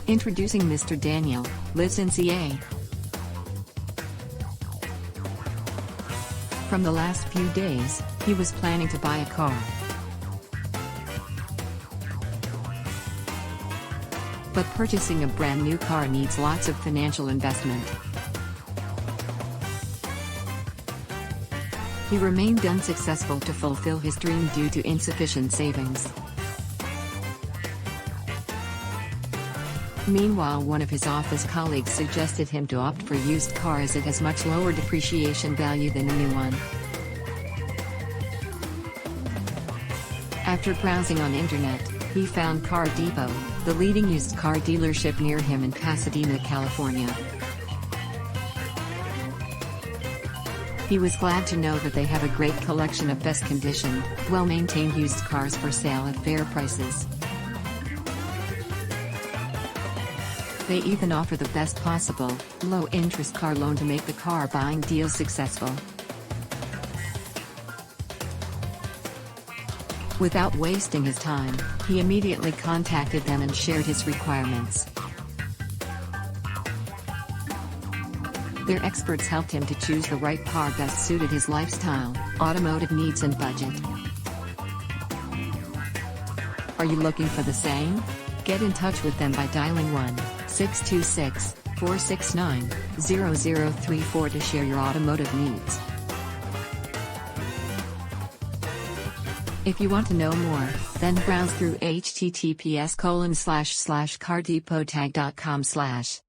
Introducing Mr. Daniel, lives in CA. From the last few days, he was planning to buy a car. But purchasing a brand new car needs lots of financial investment. He remained unsuccessful to fulfill his dream due to insufficient savings. Meanwhile, one of his office colleagues suggested him to opt for used car as it has much lower depreciation value than a new one. After browsing on internet, he found Car Depot, the leading used car dealership near him in Pasadena, California. He was glad to know that they have a great collection of best condition, well-maintained used cars for sale at fair prices. They even offer the best possible, low-interest car loan to make the car buying deal successful. Without wasting his time, he immediately contacted them and shared his requirements. Their experts helped him to choose the right car best suited his lifestyle, automotive needs and budget. Are you looking for the same? Get in touch with them by dialing 1-626-469-0034 to share your automotive needs. If you want to know more, then browse through https://cardepotag.com/.